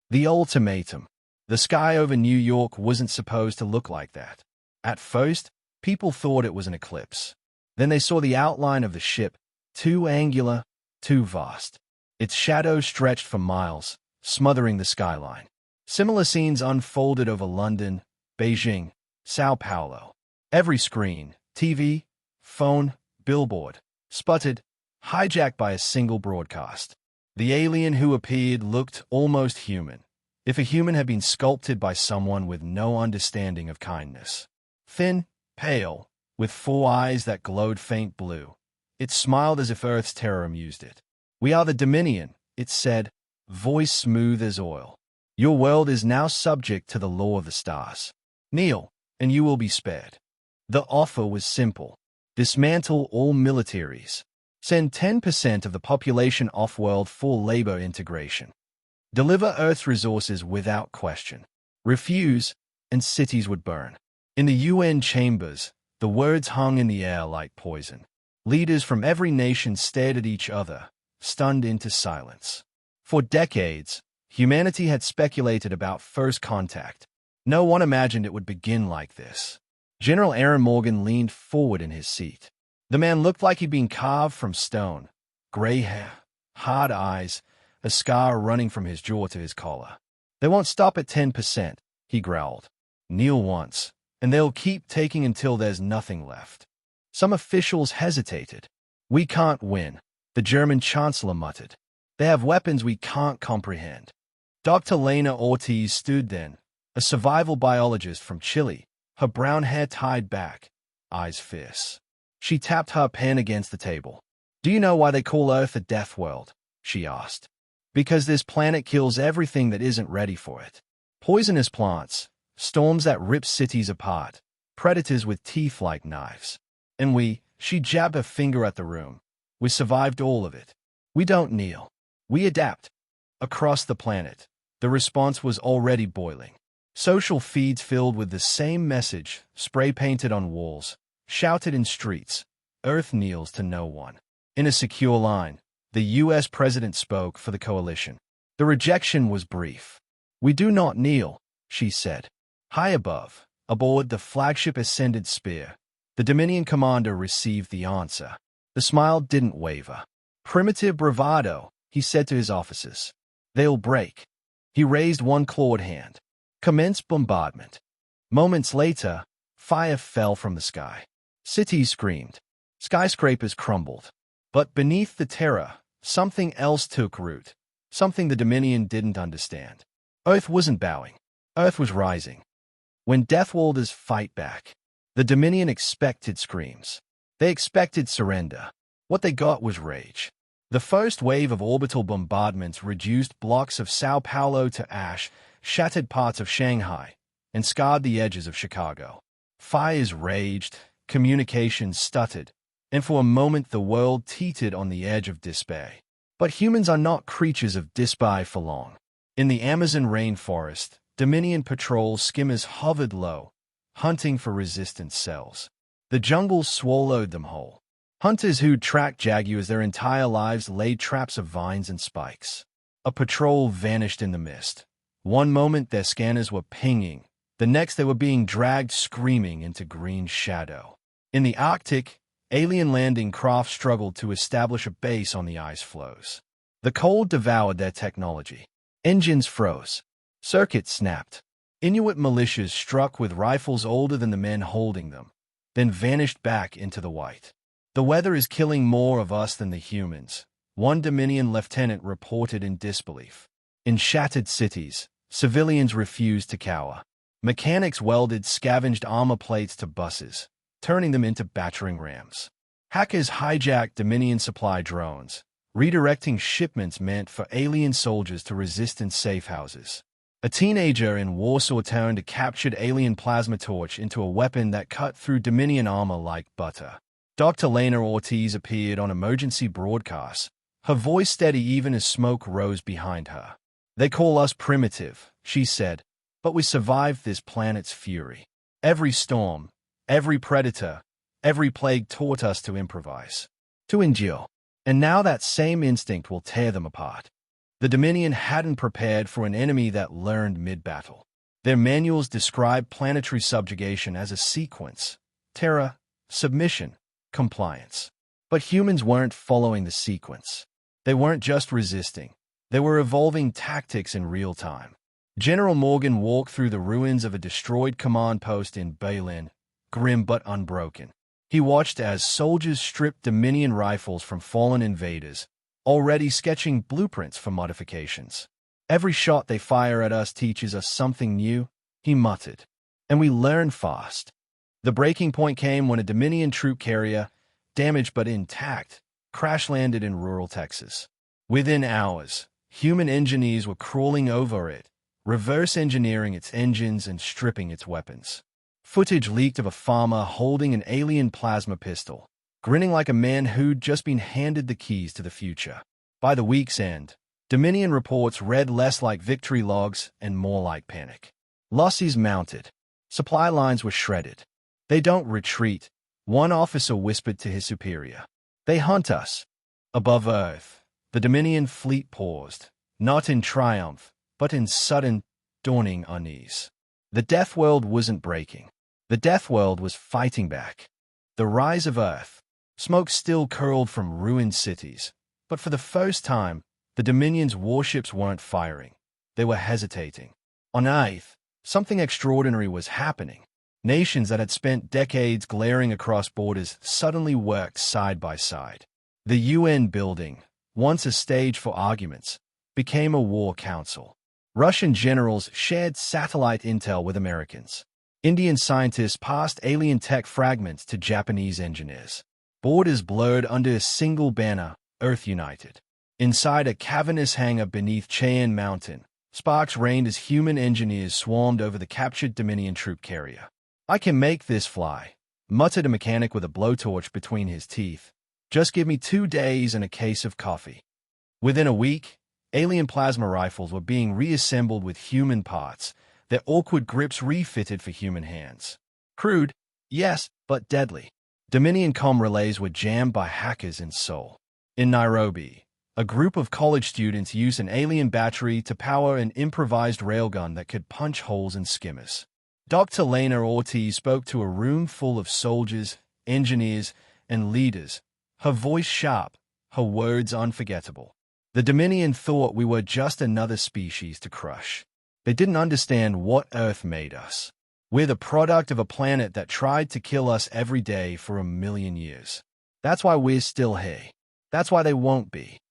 The ultimatum. The sky over New York wasn't supposed to look like that. At first, people thought it was an eclipse. Then they saw the outline of the ship, too angular, too vast. Its shadow stretched for miles, smothering the skyline. Similar scenes unfolded over London, Beijing, Sao Paulo. Every screen, TV, phone, billboard, sputtered, hijacked by a single broadcast. The alien who appeared looked almost human, if a human had been sculpted by someone with no understanding of kindness. Thin, pale, with 4 eyes that glowed faint blue, it smiled as if Earth's terror amused it. "We are the Dominion," it said, voice smooth as oil. "Your world is now subject to the law of the stars. Kneel, and you will be spared." The offer was simple. Dismantle all militaries. Send 10% of the population off-world for labor integration. Deliver Earth's resources without question. Refuse, and cities would burn. In the UN chambers, the words hung in the air like poison. Leaders from every nation stared at each other, stunned into silence. For decades, humanity had speculated about first contact. No one imagined it would begin like this. General Aaron Morgan leaned forward in his seat. The man looked like he'd been carved from stone. Gray hair, hard eyes, a scar running from his jaw to his collar. "They won't stop at 10%, he growled. "Kneel once, and they'll keep taking until there's nothing left." Some officials hesitated. "We can't win," the German chancellor muttered. "They have weapons we can't comprehend." Dr. Lena Ortiz stood then, a survival biologist from Chile, her brown hair tied back, eyes fierce. She tapped her pen against the table. "Do you know why they call Earth a Deathworld?" she asked. "Because this planet kills everything that isn't ready for it. Poisonous plants, storms that rip cities apart, predators with teeth like knives. And she jabbed her finger at the room. We survived all of it. We don't kneel. We adapt." Across the planet, the response was already boiling. Social feeds filled with the same message, spray-painted on walls, shouted in streets. Earth kneels to no one. In a secure line, the U.S. president spoke for the coalition. The rejection was brief. "We do not kneel," she said. High above, aboard the flagship Ascended Spear, the Dominion commander received the answer. The smile didn't waver. "Primitive bravado," he said to his officers. "They'll break." He raised one clawed hand. "Commence bombardment." Moments later, fire fell from the sky. Cities screamed. Skyscrapers crumbled. But beneath the terror, something else took root. Something the Dominion didn't understand. Earth wasn't bowing. Earth was rising. When Deathworlders fight back, the Dominion expected screams. They expected surrender. What they got was rage. The first wave of orbital bombardments reduced blocks of Sao Paulo to ash, shattered parts of Shanghai, and scarred the edges of Chicago. Fires raged, communications stuttered, and for a moment the world teetered on the edge of despair. But humans are not creatures of despair for long. In the Amazon rainforest, Dominion patrol skimmers hovered low, hunting for resistant cells. The jungle swallowed them whole. Hunters who'd tracked jaguars their entire lives laid traps of vines and spikes. A patrol vanished in the mist. One moment their scanners were pinging, the next they were being dragged screaming into green shadow. In the Arctic, alien landing craft struggled to establish a base on the ice floes. The cold devoured their technology. Engines froze. Circuits snapped. Inuit militias struck with rifles older than the men holding them, then vanished back into the white. "The weather is killing more of us than the humans," one Dominion lieutenant reported in disbelief. In shattered cities, civilians refused to cower. Mechanics welded scavenged armor plates to buses, turning them into battering rams. Hackers hijacked Dominion supply drones, redirecting shipments meant for alien soldiers to resistant safe houses. A teenager in Warsaw turned a captured alien plasma torch into a weapon that cut through Dominion armor like butter. Dr. Lena Ortiz appeared on emergency broadcasts, her voice steady even as smoke rose behind her. "They call us primitive," she said, "but we survived this planet's fury. Every storm, every predator, every plague taught us to improvise, to endure. And now that same instinct will tear them apart." The Dominion hadn't prepared for an enemy that learned mid-battle. Their manuals described planetary subjugation as a sequence: terror, submission, compliance. But humans weren't following the sequence. They weren't just resisting. They were evolving tactics in real time. General Morgan walked through the ruins of a destroyed command post in Berlin, grim but unbroken. He watched as soldiers stripped Dominion rifles from fallen invaders, already sketching blueprints for modifications. "Every shot they fire at us teaches us something new," he muttered. "And we learn fast." The breaking point came when a Dominion troop carrier, damaged but intact, crash-landed in rural Texas. Within hours, human engineers were crawling over it, reverse engineering its engines and stripping its weapons. Footage leaked of a farmer holding an alien plasma pistol, grinning like a man who'd just been handed the keys to the future. By the week's end, Dominion reports read less like victory logs and more like panic. Losses mounted. Supply lines were shredded. "They don't retreat," one officer whispered to his superior. "They hunt us." Above Earth, the Dominion fleet paused, not in triumph, but in sudden, dawning unease. The Deathworld wasn't breaking. The Deathworld was fighting back. The rise of Earth. Smoke still curled from ruined cities, but for the first time, the Dominion's warships weren't firing. They were hesitating. On Earth, something extraordinary was happening. Nations that had spent decades glaring across borders suddenly worked side by side. The UN building, once a stage for arguments, became a war council. Russian generals shared satellite intel with Americans. Indian scientists passed alien tech fragments to Japanese engineers. Borders blurred under a single banner, Earth United. Inside a cavernous hangar beneath Cheyenne Mountain, sparks rained as human engineers swarmed over the captured Dominion troop carrier. "I can make this fly," muttered a mechanic with a blowtorch between his teeth. "Just give me 2 days and a case of coffee." Within a week, alien plasma rifles were being reassembled with human parts, their awkward grips refitted for human hands. Crude, yes, but deadly. Dominion comm relays were jammed by hackers in Seoul. In Nairobi, a group of college students used an alien battery to power an improvised railgun that could punch holes in skimmers. Dr. Lena Ortiz spoke to a room full of soldiers, engineers, and leaders, her voice sharp, her words unforgettable. The Dominion thought we were just another species to crush. They didn't understand what Earth made us. We're the product of a planet that tried to kill us every day for 1,000,000 years. That's why we're still here. That's why they won't be.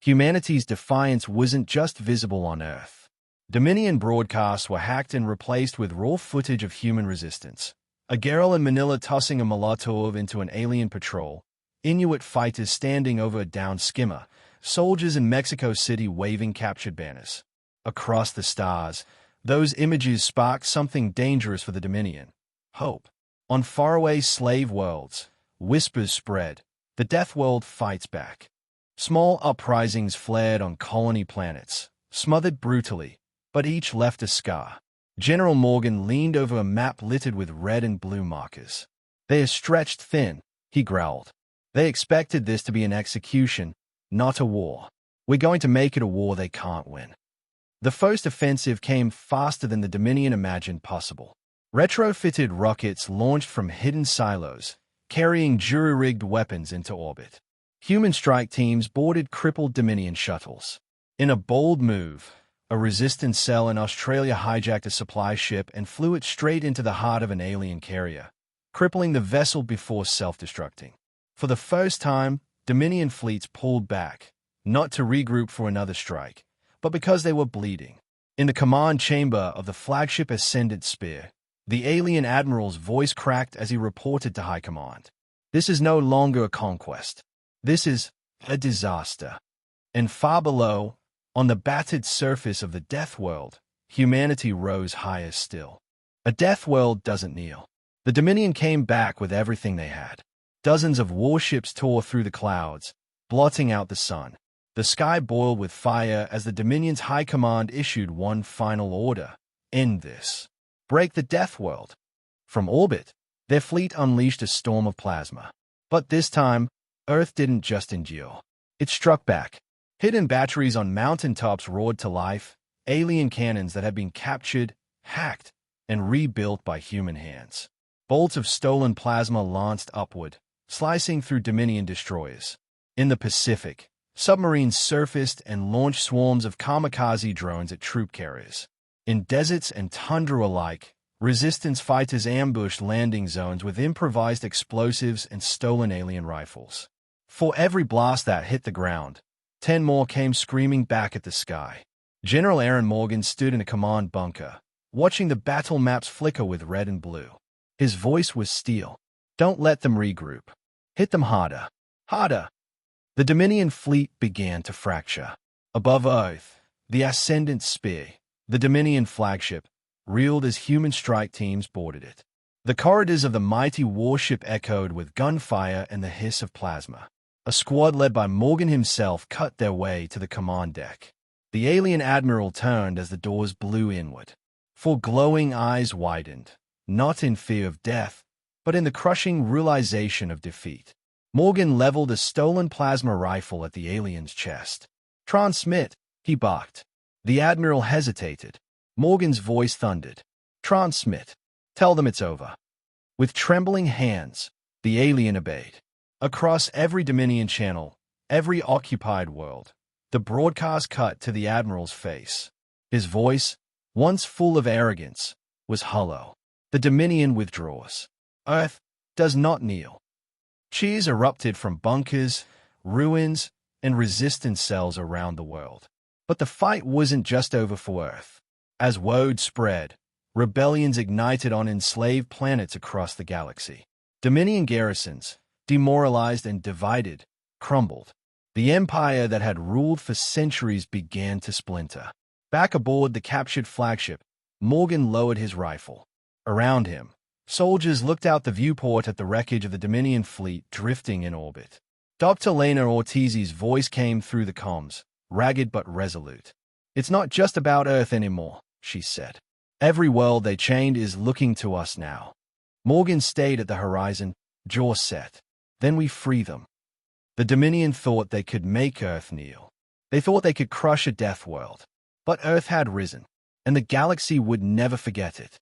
Humanity's defiance wasn't just visible on Earth. Dominion broadcasts were hacked and replaced with raw footage of human resistance. A girl in Manila tossing a Molotov into an alien patrol, Inuit fighters standing over a downed skimmer, soldiers in Mexico City waving captured banners. Across the stars, those images sparked something dangerous for the Dominion: hope. On faraway slave worlds, whispers spread. The Deathworld fights back. Small uprisings flared on colony planets, smothered brutally, but each left a scar. General Morgan leaned over a map littered with red and blue markers. "They are stretched thin," he growled. "They expected this to be an execution, not a war. We're going to make it a war they can't win." The first offensive came faster than the Dominion imagined possible. Retrofitted rockets launched from hidden silos, carrying jury-rigged weapons into orbit. Human strike teams boarded crippled Dominion shuttles. In a bold move, a resistance cell in Australia hijacked a supply ship and flew it straight into the heart of an alien carrier, crippling the vessel before self-destructing. For the first time, Dominion fleets pulled back, not to regroup for another strike, but because they were bleeding. In the command chamber of the flagship Ascendant Spear, the alien admiral's voice cracked as he reported to High Command. "This is no longer a conquest. This is a disaster." And far below, on the battered surface of the Deathworld, humanity rose higher still. A Deathworld doesn't kneel. The Dominion came back with everything they had. Dozens of warships tore through the clouds, blotting out the sun. The sky boiled with fire as the Dominion's High Command issued one final order: end this. Break the Deathworld. From orbit, their fleet unleashed a storm of plasma. But this time, Earth didn't just endure. It struck back. Hidden batteries on mountaintops roared to life, alien cannons that had been captured, hacked, and rebuilt by human hands. Bolts of stolen plasma lanced upward, slicing through Dominion destroyers. In the Pacific, submarines surfaced and launched swarms of kamikaze drones at troop carriers. In deserts and tundra alike, resistance fighters ambushed landing zones with improvised explosives and stolen alien rifles. For every blast that hit the ground, 10 more came screaming back at the sky. General Aaron Morgan stood in a command bunker, watching the battle maps flicker with red and blue. His voice was steel. Don't let them regroup. Hit them harder. Harder. The Dominion fleet began to fracture. Above Earth, the Ascendant Spear, the Dominion flagship, reeled as human strike teams boarded it. The corridors of the mighty warship echoed with gunfire and the hiss of plasma. A squad led by Morgan himself cut their way to the command deck. The alien admiral turned as the doors blew inward. Four glowing eyes widened, not in fear of death, but in the crushing realization of defeat. Morgan leveled a stolen plasma rifle at the alien's chest. "Transmit," he barked. The admiral hesitated. Morgan's voice thundered. "Transmit. Tell them it's over." With trembling hands, the alien obeyed. Across every Dominion channel, every occupied world, the broadcast cut to the admiral's face. His voice, once full of arrogance, was hollow. The Dominion withdraws. Earth does not kneel. Cheers erupted from bunkers, ruins, and resistance cells around the world. But the fight wasn't just over for Earth. As word spread, rebellions ignited on enslaved planets across the galaxy. Dominion garrisons, demoralized and divided, crumbled. The empire that had ruled for centuries began to splinter. Back aboard the captured flagship, Morgan lowered his rifle. Around him, soldiers looked out the viewport at the wreckage of the Dominion fleet drifting in orbit. Dr. Lena Ortiz's voice came through the comms, ragged but resolute. "It's not just about Earth anymore," she said. "Every world they chained is looking to us now." Morgan stayed at the horizon, jaw set. "Then we free them." The Dominion thought they could make Earth kneel. They thought they could crush a Deathworld. But Earth had risen, and the galaxy would never forget it.